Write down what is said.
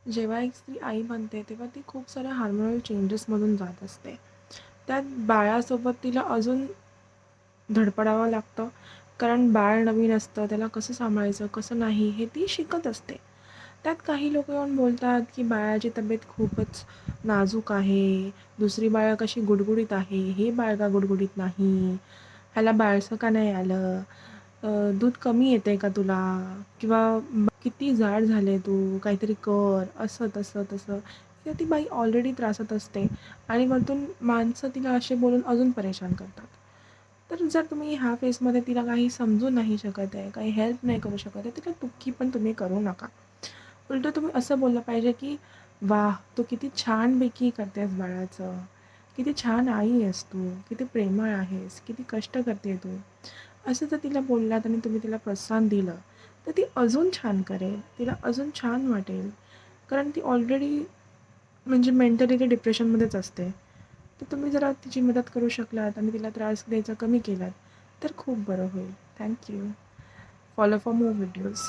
जेव्हा एक स्त्री आई बनते तेव्हा ती खूप साऱ्या हार्मोनल चेंजेसमधून जात असते. त्यात बाळासोबत तिला अजून धडपडावं लागतं. कारण बाळ नवीन असतं, त्याला कसं सांभाळायचं, कसं नाही हे ती शिकत असते. त्यात काही लोकं येऊन बोलतात, की बाळाची तब्येत खूपच नाजूक आहे, दुसरी बाळं कशी गुडगुडीत आहे, हे बाळ का गुडगुडीत नाही, ह्याला बाळसं का नाही आलं, दूध कमी येतंय का तुला? किंवा किती जाड झाले तू, काहीतरी कर, असं तसं तसं. किंवा ती बाई ऑलरेडी त्रासात असते आणि वरतून माणसं तिला असे बोलून अजून परेशान करतात. तर जर तुम्ही ह्या फेजमध्ये तिला काही समजू नाही शकत आहे, काही हेल्प नाही करू शकत आहे, तिला दुःखी पण तुम्ही करू नका. उलटं तुम्ही असं बोललं पाहिजे, की "वाह! तू किती छानपैकी करतेस बाळाचं. किती छान आई आहेस तू. किती प्रेमळ आहेस. किती कष्ट करते तू." असं जर तिला बोललात आणि तुम्ही तिला प्रोत्साहन दिलं, तर ती अजून छान करेल. तिला अजून छान वाटेल. कारण ती ऑलरेडी म्हणजे मेंटली ती डिप्रेशनमध्येच असते. तर तुम्ही जरा तिची मदत करू शकलात आणि तिला त्रास द्यायचा कमी केलात, तर खूप बरं होईल. Thank you. Follow for more videos.